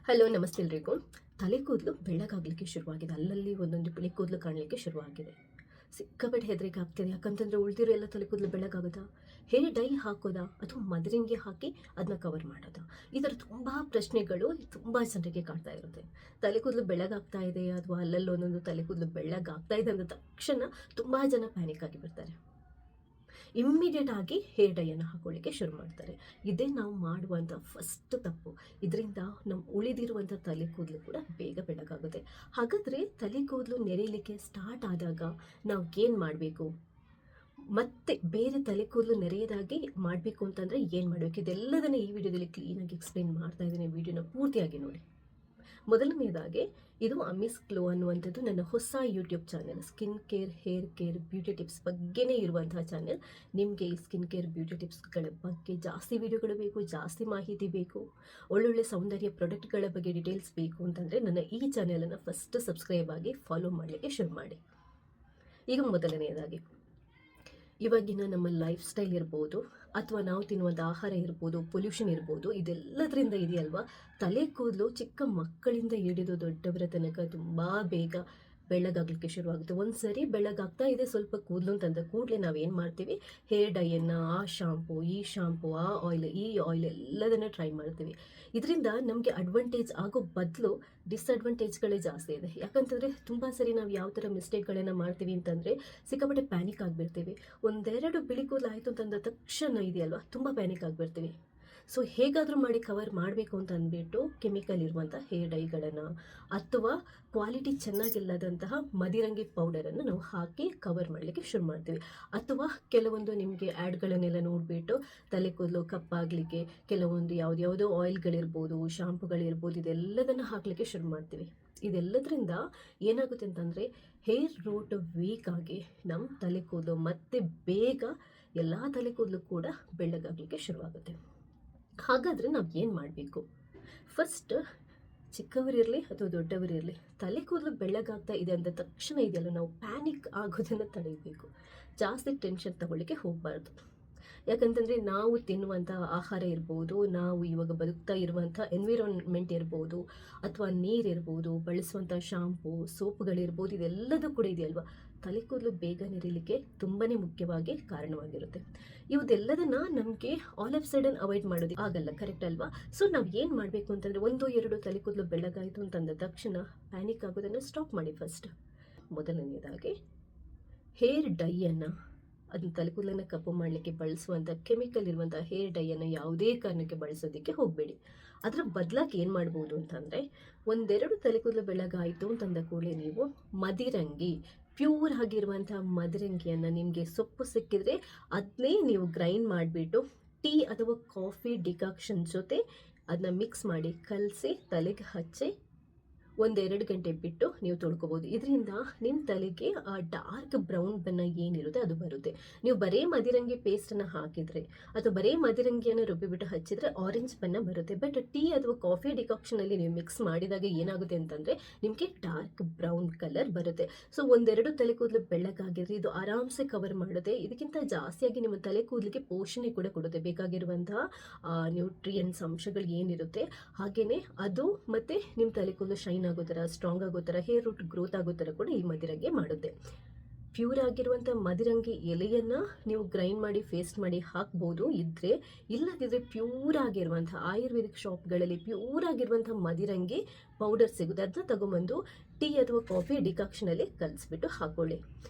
Hello ನಮಸ್ತೆ ಎಲ್ರಿಗೂ. ತಲೆ ಕೂದಲು ಬೆಳ್ಳಗಾಗಲಿಕ್ಕೆ ಶುರುವಾಗಿದೆ. ಅಲ್ಲಲ್ಲಿ ಒಂದೊಂದು ಬಿಳಿ ಕೂದಲು ಕಾಣಲಿಕ್ಕೆ ಶುರುವಾಗಿದೆ. ಸಿಕ್ಕಾಪಟ್ಟೆ ಹೆದರಿಕೆ ಆಗ್ತಿದೆ. ಯಾಕಂತಂದರೆ ಉಳಿದಿರೋ ಎಲ್ಲ ತಲೆ ಕೂದಲು ಬೆಳ್ಳಗಾಗೋದಾ, ಹೇರ್ ಡೈ ಹಾಕೋದಾ, ಅಥವಾ ಮದರಿಂಗಿ ಹಾಕಿ ಅದನ್ನ ಕವರ್ ಮಾಡೋದಾ? ಈ ಥರ ತುಂಬ ಪ್ರಶ್ನೆಗಳು ತುಂಬ ಜನರಿಗೆ ಕಾಡ್ತಾ ಇರುತ್ತೆ. ತಲೆ ಕೂದಲು ಬೆಳ್ಳಗಾಗ್ತಾ ಇದೆ ಅಥವಾ ಅಲ್ಲಲ್ಲಿ ಒಂದೊಂದು ತಲೆ ಕೂದಲು ಬೆಳ್ಳಗಾಗ್ತಾ ಇದೆ ಅಂದ ತಕ್ಷಣ ತುಂಬ ಜನ ಪ್ಯಾನಿಕ್ ಆಗಿ ಬಿಡ್ತಾರೆ. ಇಮ್ಮಿಡಿಯೇಟ್ ಆಗಿ ಹೇರ್ ಡೈಯನ್ನು ಹಾಕೊಳ್ಳಿಕ್ಕೆ ಶುರು ಮಾಡ್ತಾರೆ. ಇದೇ ನಾವು ಮಾಡುವಂಥ ಫಸ್ಟ್ ತಪ್ಪು. ಇದರಿಂದ ನಮ್ಮ ಉಳಿದಿರುವಂಥ ತಲೆ ಕೂದಲು ಕೂಡ ಬೇಗ ಬೆಳಗಾಗುತ್ತೆ. ಹಾಗಾದರೆ ತಲೆ ಕೂದಲು ನೆರೆಯಲಿಕ್ಕೆ ಸ್ಟಾರ್ಟ್ ಆದಾಗ ನಾವು ಏನು ಮಾಡಬೇಕು, ಮತ್ತೆ ಬೇರೆ ತಲೆ ಕೂದಲು ನೆರೆಯದಾಗಿ ಮಾಡಬೇಕು ಅಂತಂದರೆ ಏನು ಮಾಡಬೇಕು, ಇದೆಲ್ಲದನ್ನು ಈ ವಿಡಿಯೋದಲ್ಲಿ ಕ್ಲೀನಾಗಿ ಎಕ್ಸ್ಪ್ಲೇನ್ ಮಾಡ್ತಾ ಇದ್ದೀನಿ. ವಿಡಿಯೋನ ಪೂರ್ತಿಯಾಗಿ ನೋಡಿ. ಮೊದಲನೇದಾಗಿ ಇದು ಅಮಿಸ್ ಗ್ಲೋ ಅನ್ನುವಂಥದ್ದು ನನ್ನ ಹೊಸ YouTube channel. Skin care, hair care, beauty tips ಬಗ್ಗೆನೇ ಇರುವಂತಹ ಚಾನೆಲ್. ನಿಮಗೆ ಈ ಸ್ಕಿನ್ ಕೇರ್, ಬ್ಯೂಟಿ ಟಿಪ್ಸ್ಗಳ ಬಗ್ಗೆ ಜಾಸ್ತಿ ವಿಡಿಯೋಗಳು ಬೇಕು, ಜಾಸ್ತಿ ಮಾಹಿತಿ ಬೇಕು, ಒಳ್ಳೊಳ್ಳೆ ಸೌಂದರ್ಯ ಪ್ರಾಡಕ್ಟ್ಗಳ ಬಗ್ಗೆ ಡೀಟೇಲ್ಸ್ ಬೇಕು ಅಂತಂದರೆ ನನ್ನ ಈ ಚಾನೆಲನ್ನು ಫಸ್ಟ್ ಸಬ್ಸ್ಕ್ರೈಬ್ ಆಗಿ ಫಾಲೋ ಮಾಡಲಿಕ್ಕೆ ಶುರು ಮಾಡಿ. ಈಗ ಮೊದಲನೆಯದಾಗಿ ಇವಾಗಿನ ನಮ್ಮ ಲೈಫ್ ಸ್ಟೈಲ್ ಇರ್ಬೋದು, ಅಥವಾ ನಾವು ತಿನ್ನುವಂಥ ಆಹಾರ ಇರ್ಬೋದು, ಪೊಲ್ಯೂಷನ್ ಇರ್ಬೋದು, ಇದೆಲ್ಲದರಿಂದ ಇದೆಯಲ್ವಾ ತಲೆ ಕೂದಲು ಚಿಕ್ಕ ಮಕ್ಕಳಿಂದ ಹಿಡಿದು ದೊಡ್ಡವರ ತನಕ ತುಂಬ ಬೇಗ ಬೆಳ್ಳಗಾಗಲಿಕ್ಕೆ ಶುರುವಾಗುತ್ತೆ. ಒಂದು ಸರಿ ಬೆಳ್ಳಗಾಗ್ತಾ ಇದೆ ಸ್ವಲ್ಪ ಕೂದಲು ಅಂತಂದ ಕೂಡಲೇ ನಾವೇನು ಮಾಡ್ತೀವಿ, ಹೇರ್ ಡೈಯನ್ನು, ಆ ಶಾಂಪು, ಈ ಶಾಂಪು, ಆ ಆಯಿಲ್, ಈ ಆಯಿಲ್ ಎಲ್ಲದನ್ನು ಟ್ರೈ ಮಾಡ್ತೀವಿ. ಇದರಿಂದ ನಮಗೆ ಅಡ್ವಾಂಟೇಜ್ ಆಗೋ ಬದಲು ಡಿಸ್ಅಡ್ವಾಂಟೇಜ್ಗಳೇ ಜಾಸ್ತಿ ಇದೆ. ಯಾಕಂತಂದರೆ ತುಂಬ ಸರಿ ನಾವು ಯಾವ ಥರ ಮಿಸ್ಟೇಕ್ಗಳನ್ನು ಮಾಡ್ತೀವಿ ಅಂತಂದರೆ ಸಿಕ್ಕಾಪಟ್ಟೆ ಪ್ಯಾನಿಕ್ ಆಗಿಬಿಡ್ತೀವಿ. ಒಂದೆರಡು ಬಿಳಿ ಕೂದಲು ಆಯಿತು ಅಂತಂದ ತಕ್ಷಣ ಇದೆಯಲ್ವ ತುಂಬ ಪ್ಯಾನಿಕ್ ಆಗಿಬಿಡ್ತೀವಿ. ಸೊ ಹೇಗಾದರೂ ಮಾಡಿ ಕವರ್ ಮಾಡಬೇಕು ಅಂತ ಅಂದ್ಬಿಟ್ಟು ಕೆಮಿಕಲ್ ಇರುವಂಥ ಹೇರ್ ಡೈಗಳನ್ನು ಅಥವಾ ಕ್ವಾಲಿಟಿ ಚೆನ್ನಾಗಿಲ್ಲದಂತಹ ಮದಿರಂಗಿ ಪೌಡರನ್ನು ನಾವು ಹಾಕಿ ಕವರ್ ಮಾಡಲಿಕ್ಕೆ ಶುರು ಮಾಡ್ತೀವಿ. ಅಥವಾ ಕೆಲವೊಂದು ನಿಮಗೆ ಆ್ಯಡ್ಗಳನ್ನೆಲ್ಲ ನೋಡಿಬಿಟ್ಟು ತಲೆ ಕೂದಲು ಕಪ್ಪಾಗಲಿಕ್ಕೆ ಕೆಲವೊಂದು ಯಾವುದ್ಯಾವುದೋ ಆಯಿಲ್ಗಳಿರ್ಬೋದು, ಶಾಂಪುಗಳಿರ್ಬೋದು, ಇದೆಲ್ಲದನ್ನು ಹಾಕಲಿಕ್ಕೆ ಶುರು ಮಾಡ್ತೀವಿ. ಇದೆಲ್ಲದರಿಂದ ಏನಾಗುತ್ತೆ ಅಂತಂದರೆ ಹೇರ್ ರೂಟ್ ವೀಕ್ ಆಗಿ ನಮ್ಮ ತಲೆ ಕೂದಲು ಮತ್ತೆ ಬೇಗ ಎಲ್ಲ ತಲೆ ಕೂದಲು ಕೂಡ ಬೆಳ್ಳಗಾಗಲಿಕ್ಕೆ ಶುರುವಾಗುತ್ತೆ. ಹಾಗಾದರೆ ನಾವು ಏನು ಮಾಡಬೇಕು? ಫಸ್ಟ್ ಚಿಕ್ಕವರಿರಲಿ ಅಥವಾ ದೊಡ್ಡವರಿರಲಿ ತಲೆ ಕೂದಲು ಬೆಳ್ಳಗಾಗ್ತಾ ಇದೆ ಅಂದ ತಕ್ಷಣ ಇದೆಯಲ್ಲ ನಾವು ಪ್ಯಾನಿಕ್ ಆಗೋದನ್ನು ತಡೆಯಬೇಕು. ಜಾಸ್ತಿ ಟೆನ್ಷನ್ ತಗೊಳ್ಳಿಕ್ಕೆ ಹೋಗಬಾರ್ದು. ಯಾಕಂತಂದರೆ ನಾವು ತಿನ್ನುವಂಥ ಆಹಾರ ಇರ್ಬೋದು, ನಾವು ಇವಾಗ ಬದುಕ್ತಾ ಇರುವಂಥ ಎನ್ವಿರಾನ್ಮೆಂಟ್ ಇರ್ಬೋದು, ಅಥವಾ ನೀರಿರ್ಬೋದು, ಬಳಸುವಂಥ ಶಾಂಪು, ಸೋಪುಗಳಿರ್ಬೋದು, ಇದೆಲ್ಲದೂ ಕೂಡ ಇದೆಯಲ್ವ ತಲೆ ಕೂದಲು ಬೇಗ ನೆರೀಲಿಕ್ಕೆ ತುಂಬಾ ಮುಖ್ಯವಾಗಿ ಕಾರಣವಾಗಿರುತ್ತೆ. ಇವುದೆಲ್ಲದನ್ನು ನಮಗೆ ಆಲ್ ಆಫ್ ಸಡನ್ ಅವಾಯ್ಡ್ ಮಾಡೋದು ಆಗಲ್ಲ, ಕರೆಕ್ಟ್ ಅಲ್ವಾ? ಸೊ ನಾವು ಏನು ಮಾಡಬೇಕು ಅಂತಂದರೆ 1-2 ತಲೆ ಕೂದಲು ಬೆಳ್ಳಗಾಯಿತು ಅಂತಂದ ತಕ್ಷಣ ಪ್ಯಾನಿಕ್ ಆಗೋದನ್ನು ಸ್ಟಾಪ್ ಮಾಡಿ. ಫಸ್ಟ್ ಮೊದಲನೇದಾಗಿ ಹೇರ್ ಡೈಯನ್ನು, ಅದನ್ನ ತಲೆ ಕೂದಲನ್ನು ಕಪ್ಪು ಮಾಡಲಿಕ್ಕೆ ಬಳಸುವಂಥ ಕೆಮಿಕಲ್ ಇರುವಂಥ ಹೇರ್ ಡೈಯನ್ನು ಯಾವುದೇ ಕಾರಣಕ್ಕೆ ಬಳಸೋದಕ್ಕೆ ಹೋಗಬೇಡಿ. ಅದರ ಬದಲಾಗಿ ಏನು ಮಾಡ್ಬೋದು ಅಂತಂದರೆ 1-2 ತಲೆ ಕೂದಲು ಬೆಳ್ಳಗಾಯಿತು ಅಂತಂದ ಕೂಡಲೇ ನೀವು ಮದಿರಂಗಿ, ಪ್ಯೂರ್ ಆಗಿರುವಂಥ ಮದರಂಗಿಯನ್ನು, ನಿಮಗೆ ಸೊಪ್ಪು ಸಿಕ್ಕಿದ್ರೆ ಅದನ್ನೇ ನೀವು ಗ್ರೈಂಡ್ ಮಾಡಿಬಿಟ್ಟು ಟೀ ಅಥವಾ ಕಾಫಿ ಡಿಕಾಕ್ಷನ್ ಜೊತೆ ಅದನ್ನ ಮಿಕ್ಸ್ ಮಾಡಿ ಕಲಸಿ ತಲೆಗೆ ಹಚ್ಚಿ 1-2 ಗಂಟೆ ಬಿಟ್ಟು ನೀವು ತೊಳ್ಕೊಬೋದು. ಇದರಿಂದ ನಿಮ್ಮ ತಲೆಗೆ ಆ ಡಾರ್ಕ್ ಬ್ರೌನ್ ಬಣ್ಣ ಏನಿರುತ್ತೆ ಅದು ಬರುತ್ತೆ. ನೀವು ಬರೀ ಮದಿರಂಗಿ ಪೇಸ್ಟನ್ನು ಹಾಕಿದರೆ ಅಥವಾ ಬರೀ ಮದಿರಂಗಿಯನ್ನು ರುಬ್ಬಿಬಿಟ್ಟು ಹಚ್ಚಿದರೆ ಆರೆಂಜ್ ಬಣ್ಣ ಬರುತ್ತೆ. ಬಟ್ ಟೀ ಅಥವಾ ಕಾಫಿ ಡಿಕಾಕ್ಷನಲ್ಲಿ ನೀವು ಮಿಕ್ಸ್ ಮಾಡಿದಾಗ ಏನಾಗುತ್ತೆ ಅಂತಂದರೆ ನಿಮಗೆ ಡಾರ್ಕ್ ಬ್ರೌನ್ ಕಲರ್ ಬರುತ್ತೆ. ಸೊ 1-2 ತಲೆ ಕೂದಲು ಬೆಳ್ಳಗಾಗಿದ್ರೆ ಇದು ಆರಾಮ್ಸೆ ಕವರ್ ಮಾಡುತ್ತೆ. ಇದಕ್ಕಿಂತ ಜಾಸ್ತಿಯಾಗಿ ನಿಮ್ಮ ತಲೆ ಕೂದಲಿಗೆ ಪೋಷಣೆ ಕೂಡ ಕೊಡುತ್ತೆ. ಬೇಕಾಗಿರುವಂತಹ ನ್ಯೂಟ್ರಿಯೆಂಟ್ಸ್ ಅಂಶಗಳು ಏನಿರುತ್ತೆ ಹಾಗೆಯೇ ಅದು ಮತ್ತು ನಿಮ್ಮ ತಲೆ ಕೂದಲು ಶೈನ್ ಆಗೋ ಥರ, ಸ್ಟ್ರಾಂಗ್ ಆಗೋ ಥರ, ಹೇರ್ ರೂಟ್ ಗ್ರೋತ್ ಆಗೋ ಥರ ಕೂಡ ಈ ಮದಿರಂಗಿ ಮಾಡುತ್ತೆ. ಪ್ಯೂರ್ ಆಗಿರುವಂಥ ಮದಿರಂಗಿ ಎಲೆಯನ್ನು ನೀವು ಗ್ರೈಂಡ್ ಮಾಡಿ ಪೇಸ್ಟ್ ಮಾಡಿ ಹಾಕ್ಬೋದು ಇದ್ದರೆ. ಇಲ್ಲದಿದ್ದರೆ ಪ್ಯೂರ್ ಆಗಿರುವಂಥ ಆಯುರ್ವೇದಿಕ್ ಶಾಪ್ಗಳಲ್ಲಿ ಪ್ಯೂರ್ ಆಗಿರುವಂಥ ಮದಿರಂಗಿ ಪೌಡರ್ ಸಿಗುತ್ತೆ. ಅದನ್ನ ತಗೊಂಬಂದು ಟೀ ಅಥವಾ ಕಾಫಿ ಡಿಕಾಕ್ಷನಲ್ಲಿ ಕಲಿಸ್ಬಿಟ್ಟು ಹಾಕೊಳ್ಳಿ.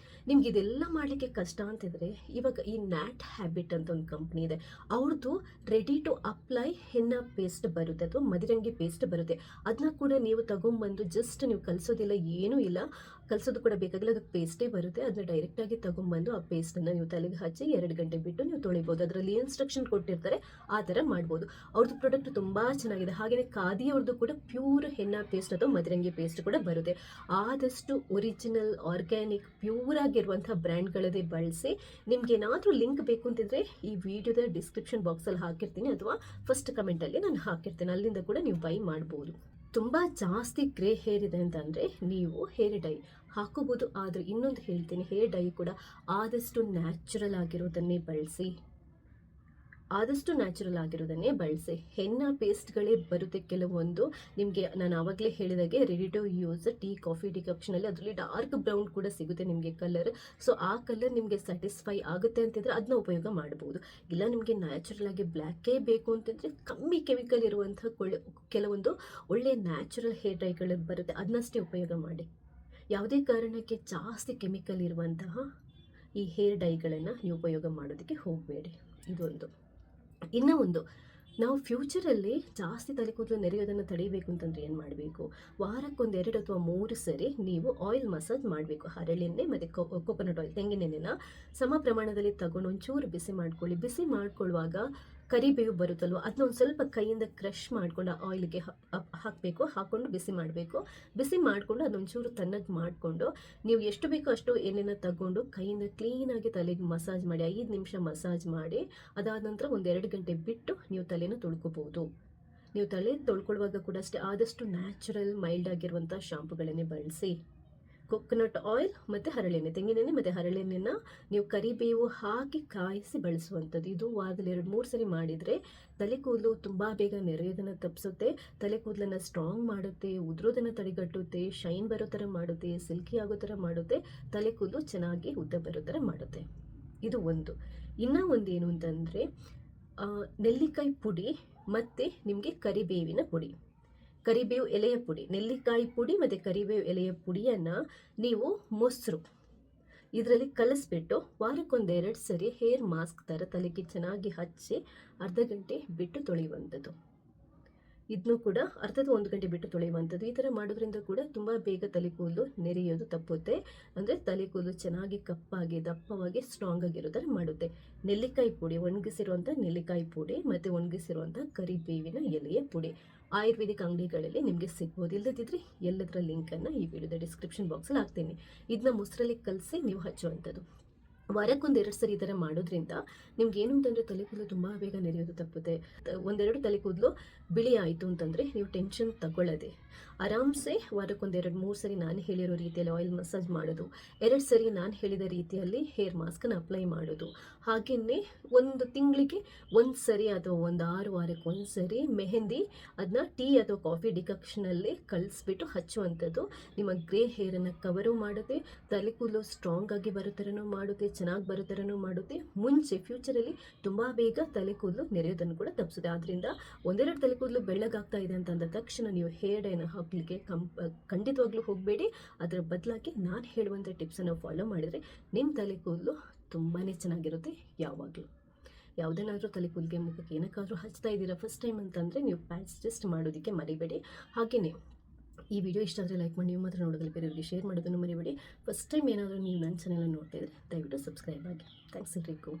ನಿಮ್ಗೆ ಇದೆಲ್ಲ ಮಾಡಲಿಕ್ಕೆ ಕಷ್ಟ ಅಂತಿದ್ರೆ ಇವಾಗ ಈ ನ್ಯಾಟ್ ಹ್ಯಾಬಿಟ್ ಅಂತ ಒಂದು ಕಂಪ್ನಿ ಇದೆ, ಅವ್ರದ್ದು ready to apply henna paste ಬರುತ್ತೆ ಅಥವಾ ಮದಿರಂಗಿ ಪೇಸ್ಟ್ ಬರುತ್ತೆ. ಅದನ್ನ ಕೂಡ ನೀವು ತಗೊಂಬಂದು ಜಸ್ಟ್ ನೀವು ಕಲಿಸೋದಿಲ್ಲ, ಏನೂ ಇಲ್ಲ, ಕಲಿಸೋದು ಕೂಡ ಬೇಕಾಗಿಲ್ಲ, ಅದಕ್ಕೆ ಪೇಸ್ಟೇ ಬರುತ್ತೆ. ಅದನ್ನ ಡೈರೆಕ್ಟಾಗಿ ತಗೊಂಬಂದು ಆ ಪೇಸ್ಟನ್ನು ನೀವು ತಲೆಗೆ ಹಚ್ಚಿ 2 ಗಂಟೆ ಬಿಟ್ಟು ನೀವು ತೊಳಿಬೋದು. ಅದರಲ್ಲಿ ಇನ್ಸ್ಟ್ರಕ್ಷನ್ ಕೊಟ್ಟಿರ್ತಾರೆ, ಆ ಥರ ಮಾಡ್ಬೋದು. ಅವ್ರದ್ದು ಪ್ರಾಡಕ್ಟ್ ತುಂಬ ಚೆನ್ನಾಗಿದೆ. ಹಾಗೆಯೇ ಖಾದಿಯವ್ರದ್ದು ಕೂಡ ಪ್ಯೂರ್ ಹೆನ್ನ ಪೇಸ್ಟ್ ಅಥವಾ ಮದಿರಂಗಿ ಪೇಸ್ಟ್ ಕೂಡ ಬರುತ್ತೆ. ಆದಷ್ಟು ಒರಿಜಿನಲ್, ಆರ್ಗ್ಯಾನಿಕ್, ಪ್ಯೂರ್ ಆಗಿರುವಂಥ ಬ್ರ್ಯಾಂಡ್ಗಳದೇ ಬಳಸಿ. ನಿಮ್ಗೆ ಏನಾದರೂ ಲಿಂಕ್ ಬೇಕು ಅಂತಿದ್ರೆ ಈ ವಿಡಿಯೋದ ಡಿಸ್ಕ್ರಿಪ್ಷನ್ ಬಾಕ್ಸಲ್ಲಿ ಹಾಕಿರ್ತೀನಿ ಅಥವಾ ಫಸ್ಟ್ ಕಮೆಂಟಲ್ಲಿ ನಾನು ಹಾಕಿರ್ತೀನಿ, ಅಲ್ಲಿಂದ ಕೂಡ ನೀವು ಬೈ ಮಾಡ್ಬೋದು. ತುಂಬ ಜಾಸ್ತಿ ಗ್ರೇ ಹೇರ್ ಇದೆ ಅಂತಂದರೆ ನೀವು ಹೇರ್ ಡೈ ಹಾಕೋಬೋದು. ಆದರೆ ಇನ್ನೊಂದು ಹೇಳ್ತೀನಿ, ಹೇರ್ ಡೈ ಕೂಡ ಆದಷ್ಟು ನ್ಯಾಚುರಲ್ ಆಗಿರೋದನ್ನೇ ಬಳಸಿ. ಆದಷ್ಟು ನ್ಯಾಚುರಲ್ ಆಗಿರೋದನ್ನೇ ಬಳಸಿ. ಹೆನ್ನ ಪೇಸ್ಟ್ಗಳೇ ಬರುತ್ತೆ ಕೆಲವೊಂದು, ನಿಮಗೆ ನಾನು ಆವಾಗಲೇ ಹೇಳಿದಾಗೆ ready to use tea coffee ಡಿಕಾಕ್ಷನಲ್ಲಿ ಅದರಲ್ಲಿ ಡಾರ್ಕ್ ಬ್ರೌನ್ ಕೂಡ ಸಿಗುತ್ತೆ ನಿಮಗೆ ಕಲರ್. ಸೊ ಆ ಕಲರ್ ನಿಮಗೆ ಸ್ಯಾಟಿಸ್ಫೈ ಆಗುತ್ತೆ ಅಂತಿದ್ರೆ ಅದನ್ನ ಉಪಯೋಗ ಮಾಡ್ಬೋದು. ಇಲ್ಲ ನಿಮಗೆ ನ್ಯಾಚುರಲ್ ಆಗಿ ಬ್ಲ್ಯಾಕೇ ಬೇಕು ಅಂತಂದರೆ ಕಮ್ಮಿ ಕೆಮಿಕಲ್ ಇರುವಂಥ ಕೆಲವೊಂದು ಒಳ್ಳೆಯ ನ್ಯಾಚುರಲ್ ಹೇರ್ ಡೈಗಳು ಬರುತ್ತೆ, ಅದನ್ನಷ್ಟೇ ಉಪಯೋಗ ಮಾಡಿ. ಯಾವುದೇ ಕಾರಣಕ್ಕೆ ಜಾಸ್ತಿ ಕೆಮಿಕಲ್ ಇರುವಂತಹ ಈ ಹೇರ್ ಡೈಗಳನ್ನು ನೀವು ಉಪಯೋಗ ಮಾಡೋದಕ್ಕೆ ಹೋಗಬೇಡಿ. ಇದೊಂದು. ಇನ್ನೂ ಒಂದು, ನಾವು ಫ್ಯೂಚರಲ್ಲಿ ಜಾಸ್ತಿ ತಲೆ ಕೂದಲು ನೆರೆಯೋದನ್ನು ತಡೆಯಬೇಕು ಅಂತಂದರೆ ಏನು ಮಾಡಬೇಕು, ವಾರಕ್ಕೊಂದು 2 ಅಥವಾ 3 ಸರಿ ನೀವು ಆಯಿಲ್ ಮಸಾಜ್ ಮಾಡಬೇಕು. ಹರಳೆಣ್ಣೆ ಮತ್ತು ಕೊಕೊನಟ್ ಆಯಿಲ್, ತೆಂಗಿನೆಣ್ಣೆನ ಸಮ ಪ್ರಮಾಣದಲ್ಲಿ ತಗೊಂಡು ಒಂಚೂರು ಬಿಸಿ ಮಾಡ್ಕೊಳ್ಳಿ. ಬಿಸಿ ಮಾಡ್ಕೊಳ್ಳುವಾಗ ಕರಿಬೇವು ಬರುತ್ತಲ್ವ, ಅದನ್ನ ಒಂದು ಸ್ವಲ್ಪ ಕೈಯಿಂದ ಕ್ರಷ್ ಮಾಡ್ಕೊಂಡು ಆಯಿಲ್ಗೆ ಹಾಕಬೇಕು. ಹಾಕ್ಕೊಂಡು ಬಿಸಿ ಮಾಡಬೇಕು. ಬಿಸಿ ಮಾಡಿಕೊಂಡು ಅದೊಂಚೂರು ತಣ್ಣಗೆ ಮಾಡಿಕೊಂಡು ನೀವು ಎಷ್ಟು ಬೇಕೋ ಅಷ್ಟು ಎಣ್ಣೆನ ತಗೊಂಡು ಕೈಯಿಂದ ಕ್ಲೀನಾಗಿ ತಲೆಗೆ ಮಸಾಜ್ ಮಾಡಿ. 5 ನಿಮಿಷ ಮಸಾಜ್ ಮಾಡಿ ಅದಾದ ನಂತರ ಒಂದು 2 ಗಂಟೆ ಬಿಟ್ಟು ನೀವು ತಲೆನ ತೊಳ್ಕೊಬೋದು. ನೀವು ತಲೆ ತೊಳ್ಕೊಳ್ಳುವಾಗ ಕೂಡ ಅಷ್ಟೇ ಆದಷ್ಟು ನ್ಯಾಚುರಲ್ ಮೈಲ್ಡ್ ಆಗಿರುವಂಥ ಶಾಂಪುಗಳನ್ನೇ ಬಳಸಿ. ಕೊಕೊನಟ್ ಆಯಿಲ್ ಮತ್ತು ಹರಳೆಣ್ಣೆ, ತೆಂಗಿನೆಣ್ಣೆ ಮತ್ತು ಹರಳೆಣ್ಣೆನ ನೀವು ಕರಿಬೇವು ಹಾಕಿ ಕಾಯಿಸಿ ಬಳಸುವಂಥದ್ದು. ಇದು ವಾರದಲ್ಲಿ 2-3 ಸರಿ ಮಾಡಿದರೆ ತಲೆ ಕೂದಲು ತುಂಬ ಬೇಗ ನೆರೆಯೋದನ್ನು ತಪ್ಪಿಸುತ್ತೆ, ತಲೆ ಕೂದಲನ್ನು ಸ್ಟ್ರಾಂಗ್ ಮಾಡುತ್ತೆ, ಉದುರೋದನ್ನು ತಡೆಗಟ್ಟುತ್ತೆ, ಶೈನ್ ಬರೋ ಥರ ಮಾಡುತ್ತೆ, ಸಿಲ್ಕಿ ಆಗೋ ಥರ ಮಾಡುತ್ತೆ, ತಲೆ ಕೂದಲು ಚೆನ್ನಾಗಿ ಉದ್ದ ಬರೋ ಥರ ಮಾಡುತ್ತೆ. ಇದು ಒಂದು. ಇನ್ನೂ ಒಂದು ಏನು ಅಂತಂದರೆ ನೆಲ್ಲಿಕಾಯಿ ಪುಡಿ ಮತ್ತು ನಿಮಗೆ ಕರಿಬೇವಿನ ಪುಡಿ, ಕರಿಬೇವು ಎಲೆಯ ಪುಡಿ, ನೆಲ್ಲಿಕಾಯಿ ಪುಡಿ ಮತ್ತು ಕರಿಬೇವು ಎಲೆಯ ಪುಡಿಯನ್ನು ನೀವು ಮೊಸರು ಇದರಲ್ಲಿ ಕಲಿಸ್ಬಿಟ್ಟು ವಾರಕ್ಕೊಂದು 2 ಸರಿ ಹೇರ್ ಮಾಸ್ಕ್ ಥರ ತಲೆಗೆ ಚೆನ್ನಾಗಿ ಹಚ್ಚಿ ಅರ್ಧ ಗಂಟೆ ಬಿಟ್ಟು ತೊಳೆಯುವಂಥದ್ದು. ಇದನ್ನು ಕೂಡ ಅರ್ಧದ 1 ಗಂಟೆ ಬಿಟ್ಟು ತೊಳೆಯುವಂಥದ್ದು. ಈ ಥರ ಮಾಡೋದ್ರಿಂದ ಕೂಡ ತುಂಬ ಬೇಗ ತಲೆ ಕೂದಲು ನೆರೆಯೋದು ತಪ್ಪುತ್ತೆ. ಅಂದರೆ ತಲೆ ಕೂದಲು ಚೆನ್ನಾಗಿ ಕಪ್ಪಾಗಿ ದಪ್ಪವಾಗಿ ಸ್ಟ್ರಾಂಗ್ ಆಗಿರೋ ಥರ ಮಾಡುತ್ತೆ. ನೆಲ್ಲಿಕಾಯಿ ಪುಡಿ, ಒಣಗಿಸಿರುವಂಥ ನೆಲ್ಲಿಕಾಯಿ ಪುಡಿ ಮತ್ತು ಒಣಗಿಸಿರುವಂಥ ಕರಿಬೇವಿನ ಎಲೆಯ ಪುಡಿ ಆಯುರ್ವೇದಿಕ್ ಅಂಗಡಿಗಳಲ್ಲಿ ನಿಮಗೆ ಸಿಗ್ಬೋದು. ಇಲ್ಲದಿದ್ದರೆ ಎಲ್ಲದರ ಲಿಂಕನ್ನು ಈ ವಿಡಿಯೋದ ಡಿಸ್ಕ್ರಿಪ್ಷನ್ ಬಾಕ್ಸಲ್ಲಿ ಹಾಕ್ತೀನಿ. ಇದನ್ನ ಮೊಸರಲ್ಲಿ ಕಲಸಿ ನೀವು ಹಚ್ಚುವಂಥದ್ದು. ವಾರಕ್ಕೊಂದು 2 ಸರಿ ಈ ಥರ ಮಾಡೋದ್ರಿಂದ ನಿಮ್ಗೆ ಏನು ಅಂತಂದರೆ ತಲೆ ಕೂದಲು ತುಂಬ ಬೇಗ ನೆರೆಯೋದು ತಪ್ಪುತ್ತೆ. 1-2 ತಲೆ ಕೂದಲು ಬಿಳಿ ಆಯಿತು ಅಂತಂದರೆ ನೀವು ಟೆನ್ಷನ್ ತಗೊಳ್ಳದೆ ಆರಾಮ್ಸೆ ವಾರಕ್ಕೊಂದು 2-3 ಸರಿ ನಾನು ಹೇಳಿರೋ ರೀತಿಯಲ್ಲಿ ಆಯಿಲ್ ಮಸಾಜ್ ಮಾಡೋದು, 2 ಸರಿ ನಾನು ಹೇಳಿದ ರೀತಿಯಲ್ಲಿ ಹೇರ್ ಮಾಸ್ಕನ್ನು ಅಪ್ಲೈ ಮಾಡೋದು, ಹಾಗೆಯೇ 1 ತಿಂಗಳಿಗೆ 1 ಸರಿ ಅಥವಾ 6 ವಾರಕ್ಕೆ 1 ಸರಿ ಮೆಹಂದಿ ಅದನ್ನ ಟೀ ಅಥವಾ ಕಾಫಿ ಡಿಕಾಕ್ಷನಲ್ಲಿ ಕಲಿಸ್ಬಿಟ್ಟು ಹಚ್ಚುವಂಥದ್ದು ನಿಮ್ಮ ಗ್ರೇ ಹೇರನ್ನು ಕವರು ಮಾಡುತ್ತೆ, ತಲೆ ಕೂದಲು ಸ್ಟ್ರಾಂಗ್ ಆಗಿ ಬರೋ ಥರನೂ ಮಾಡುತ್ತೆ, ಚೆನ್ನಾಗಿ ಬರೋ ಥರನೂ ಮಾಡುತ್ತೆ. ಮುಂಚೆ ಫ್ಯೂಚರಲ್ಲಿ ತುಂಬ ಬೇಗ ತಲೆ ಕೂದಲು ನೆರೆಯೋದನ್ನು ಕೂಡ ತಪ್ಪಿಸುತ್ತೆ. ಆದ್ದರಿಂದ 1-2 ತಲೆ ಕೂದಲು ಬೆಳ್ಳಗಾಗ್ತಾ ಇದೆ ಅಂತ ಅಂದ ತಕ್ಷಣ ನೀವು ಹೇರ್ ಡೈನ ಹಾಕಲಿಕ್ಕೆ ಖಂಡಿತವಾಗ್ಲೂ ಹೋಗಬೇಡಿ. ಅದರ ಬದಲಾಗಿ ನಾನು ಹೇಳುವಂಥ ಟಿಪ್ಸನ್ನು ಫಾಲೋ ಮಾಡಿದರೆ ನಿಮ್ಮ ತಲೆ ಕೂದಲು ತುಂಬಾ ಚೆನ್ನಾಗಿರುತ್ತೆ. ಯಾವಾಗಲೂ ಯಾವುದನ್ನಾದರೂ ತಲೆ ಕೂದಲಿಗೆ ಮುಖಕ್ಕೆ ಏನಕ್ಕಾದರೂ ಹಚ್ತಾ ಇದ್ದೀರಾ ಫಸ್ಟ್ ಟೈಮ್ ಅಂತಂದರೆ ನೀವು ಪ್ಯಾಚ್ ಟೆಸ್ಟ್ ಮಾಡೋದಕ್ಕೆ ಮರಿಬೇಡಿ. ಹಾಗೆಯೇ ಈ ವಿಡಿಯೋ ಇಷ್ಟ ಆದರೆ ಲೈಕ್ ಮಾಡಿ, ನೀವು ಮಾತ್ರ ನೋಡೋದಲ್ಲಿ ಬೇರೆಯವರಿಗೆ ಶೇರ್ ಮಾಡೋದನ್ನು ಮರಿಬೇಡಿ. ಫಸ್ಟ್ ಟೈಮ್ ಏನಾದರೂ ನೀವು ನನ್ನ ಚಾನಲನ್ನು ನೋಡ್ತಾ ಇದ್ದರೆ ದಯವಿಟ್ಟು ಸಬ್ಸ್ಕ್ರೈಬ್ ಆಗಿ. ಥ್ಯಾಂಕ್ಸ್ ಎಲ್ರಿಗೂ.